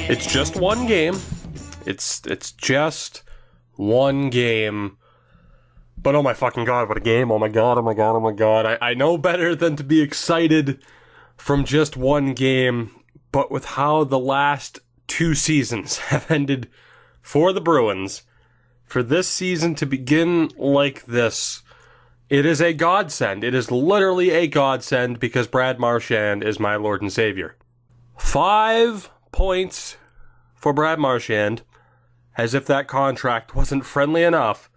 It's just one game. It's just one game. But oh my fucking god, what a game. Oh my god, oh my god, oh my god. I know better than to be excited from just one game, but with how the last two seasons have ended for the Bruins, for this season to begin like this, it is a godsend. It is literally a godsend because Brad Marchand is my Lord and Savior. 5 points for Brad Marchand, as if that contract wasn't friendly enough.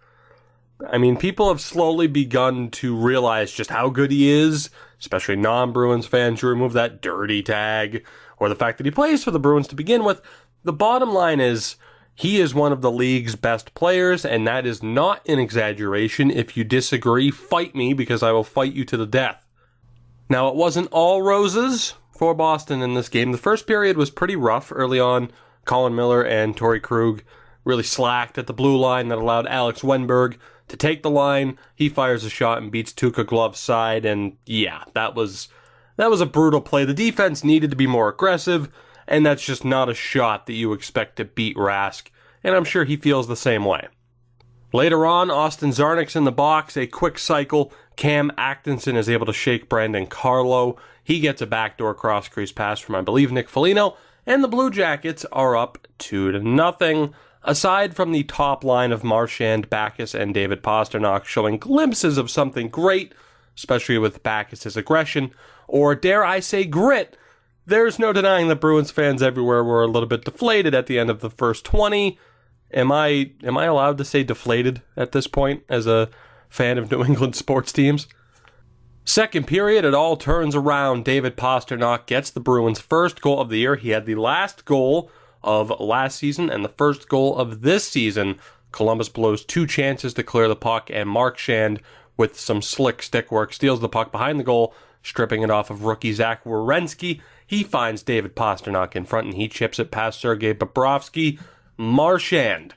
I mean, people have slowly begun to realize just how good he is, especially non-Bruins fans who remove that dirty tag, or the fact that he plays for the Bruins to begin with. The bottom line is, he is one of the league's best players, and that is not an exaggeration. If you disagree, fight me, because I will fight you to the death. Now, it wasn't all roses for Boston in this game. The first period was pretty rough early on. Colin Miller and Torrey Krug really slacked at the blue line. That allowed Alex Wennberg to take the line. He fires a shot and beats Tuukka Glove's side, and yeah, that was a brutal play. The defense needed to be more aggressive, and that's just not a shot that you expect to beat Rask, and I'm sure he feels the same way. Later on, Austin Czarnik's in the box, a quick cycle. Cam Atkinson is able to shake Brandon Carlo. He gets a backdoor cross-crease pass from, I believe, Nick Foligno, and the Blue Jackets are up 2-0. Aside from the top line of Marchand, Backes, and David Pastrnak showing glimpses of something great, especially with Backes' aggression, or dare I say grit, there's no denying that Bruins fans everywhere were a little bit deflated at the end of the first 20. Am I allowed to say deflated at this point as a fan of New England sports teams? Second period, it all turns around. David Pastrnak gets the Bruins' first goal of the year. He had the last goal of last season and the first goal of this season. Columbus blows 2 chances to clear the puck, and Marchand, with some slick stick work, steals the puck behind the goal, stripping it off of rookie Zach Werenski. He finds David Pastrnak in front, and he chips it past Sergei Bobrovsky. Marchand,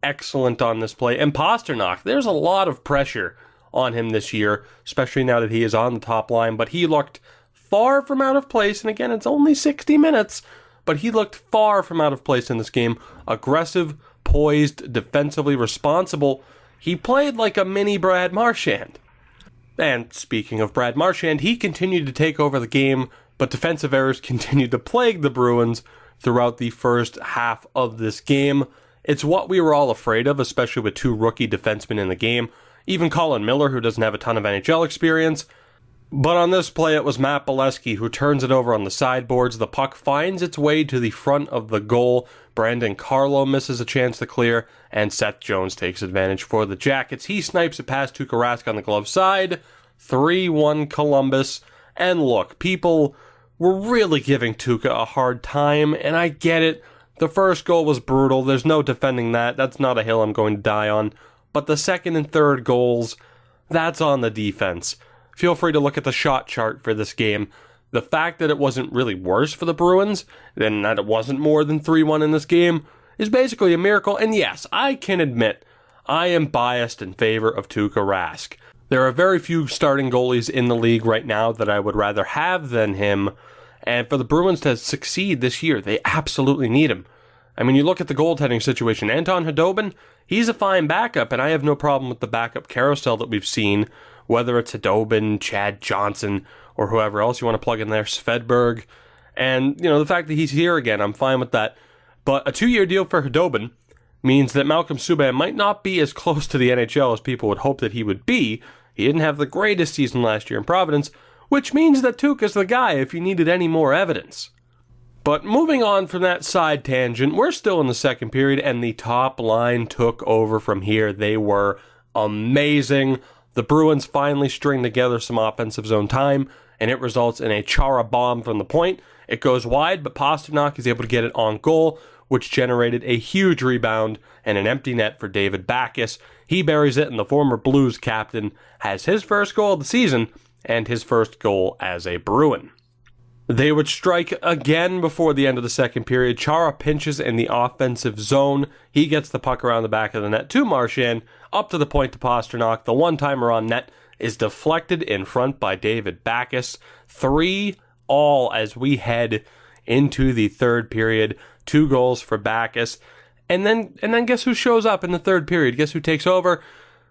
excellent on this play. And Pastrnak, there's a lot of pressure on him this year, especially now that he is on the top line, but he looked far from out of place, and again, it's only 60 minutes, but he looked far from out of place in this game. Aggressive, poised, defensively responsible. He played like a mini Brad Marchand. And speaking of Brad Marchand, he continued to take over the game, but defensive errors continued to plague the Bruins throughout the first half of this game. It's what we were all afraid of, especially with 2 rookie defensemen in the game. Even Colin Miller, who doesn't have a ton of NHL experience. But on this play, it was Matt Bolesky who turns it over on the sideboards. The puck finds its way to the front of the goal. Brandon Carlo misses a chance to clear, and Seth Jones takes advantage for the Jackets. He snipes it past Tuukka Rask on the glove side. 3-1 Columbus. And look, people were really giving Tuukka a hard time, and I get it. The first goal was brutal. There's no defending that. That's not a hill I'm going to die on. But the second and third goals, that's on the defense. Feel free to look at the shot chart for this game. The fact that it wasn't really worse for the Bruins, and that it wasn't more than 3-1 in this game, is basically a miracle. And yes, I can admit, I am biased in favor of Tuukka Rask. There are very few starting goalies in the league right now that I would rather have than him. And for the Bruins to succeed this year, they absolutely need him. I mean, you look at the goaltending situation. Anton Khudobin, he's a fine backup, and I have no problem with the backup carousel that we've seen, whether it's Khudobin, Chad Johnson, or whoever else you want to plug in there, Svedberg. And, the fact that he's here again, I'm fine with that. But a 2-year deal for Khudobin means that Malcolm Subban might not be as close to the NHL as people would hope that he would be. He didn't have the greatest season last year in Providence, which means that Tuukka's the guy if you needed any more evidence. But moving on from that side tangent, we're still in the second period, and the top line took over from here. They were amazing. The Bruins finally string together some offensive zone time, and it results in a Chara bomb from the point. It goes wide, but Pastrnak is able to get it on goal, which generated a huge rebound and an empty net for David Backes. He buries it, and the former Blues captain has his first goal of the season and his first goal as a Bruin. They would strike again before the end of the second period. Chara pinches in the offensive zone. He gets the puck around the back of the net to Marchand, up to the point to Pastrnak. The one-timer on net is deflected in front by David Backes. 3-3 as we head into the third period. 2 goals for Backes. And then guess who shows up in the third period? Guess who takes over?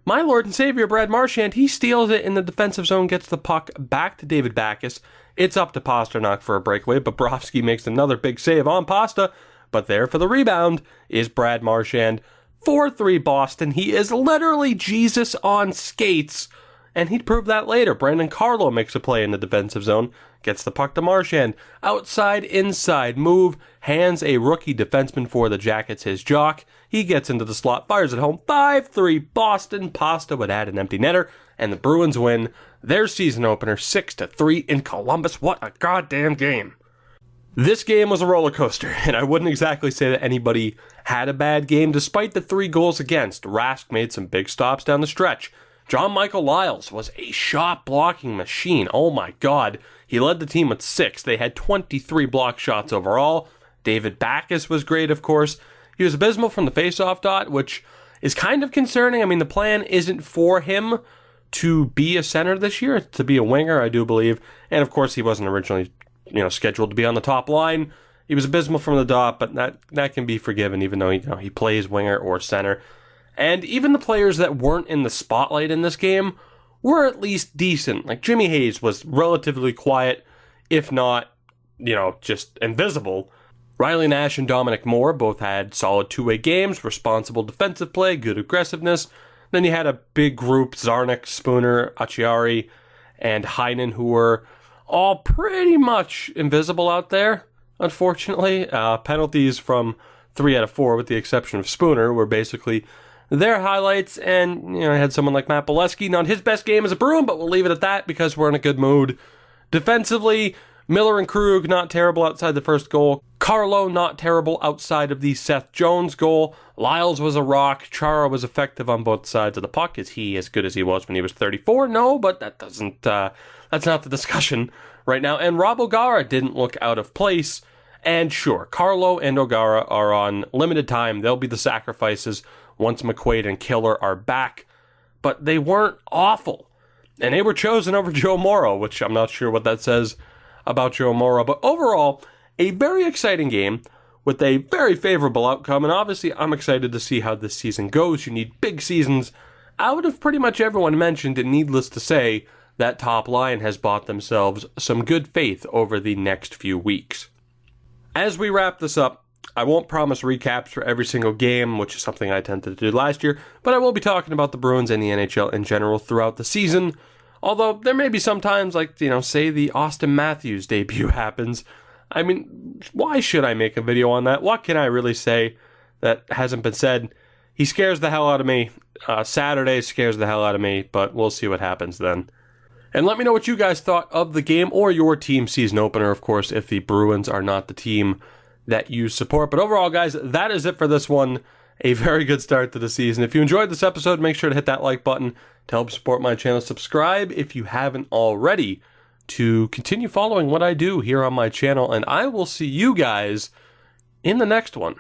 My Lord and Savior, Brad Marchand. He steals it in the defensive zone, gets the puck back to David Backes. It's up to Pastrnak for a breakaway. Bobrovsky makes another big save on Pasta. But there for the rebound is Brad Marchand. 4-3 Boston. He is literally Jesus on skates. And he'd prove that later. Brandon Carlo makes a play in the defensive zone. Gets the puck to Marchand. Outside, inside move. Hands a rookie defenseman for the Jackets his jock. He gets into the slot. Fires it home. 5-3 Boston. Pasta would add an empty netter. And the Bruins win their season opener 6-3 in Columbus. What a goddamn game. This game was a roller coaster, and I wouldn't exactly say that anybody had a bad game. Despite the 3 goals against, Rask made some big stops down the stretch. John Michael Lyles was a shot-blocking machine. Oh my god. He led the team with 6. They had 23 block shots overall. David Backes was great, of course. He was abysmal from the face-off dot, which is kind of concerning. I mean, the plan isn't for him to be a center this year. It's to be a winger, I do believe. And, of course, he wasn't originally scheduled to be on the top line. He was abysmal from the dot, but that can be forgiven, even though he plays winger or center. And even the players that weren't in the spotlight in this game were at least decent. Like Jimmy Hayes was relatively quiet, if not, just invisible. Riley Nash and Dominic Moore both had solid two-way games, responsible defensive play, good aggressiveness. Then you had a big group, Zarnik, Spooner, Acciari, and Heinen, who were all pretty much invisible out there, unfortunately. Penalties from 3 out of 4, with the exception of Spooner, were basically their highlights. And, I had someone like Matt Bolesky, not his best game as a Bruin, but we'll leave it at that because we're in a good mood. Defensively, Miller and Krug, not terrible outside the first goal. Carlo, not terrible outside of the Seth Jones goal. Lyles was a rock. Chara was effective on both sides of the puck. Is he as good as he was when he was 34? No, but that doesn't... that's not the discussion right now. And Rob O'Gara didn't look out of place. And sure, Carlo and O'Gara are on limited time. They'll be the sacrifices once McQuaid and Killer are back. But they weren't awful. And they were chosen over Joe Morrow, which I'm not sure what that says about Joe Morrow. But overall, a very exciting game with a very favorable outcome. And obviously, I'm excited to see how this season goes. You need big seasons out of pretty much everyone mentioned. And needless to say, that top line has bought themselves some good faith over the next few weeks. As we wrap this up, I won't promise recaps for every single game, which is something I attempted to do last year, but I will be talking about the Bruins and the NHL in general throughout the season. Although there may be some times, like, say the Austin Matthews debut happens. I mean, why should I make a video on that? What can I really say that hasn't been said? He scares the hell out of me. Saturday scares the hell out of me, but we'll see what happens then. And let me know what you guys thought of the game or your team season opener, of course, if the Bruins are not the team that you support. But overall, guys, that is it for this one. A very good start to the season. If you enjoyed this episode, make sure to hit that like button to help support my channel. Subscribe if you haven't already to continue following what I do here on my channel. And I will see you guys in the next one.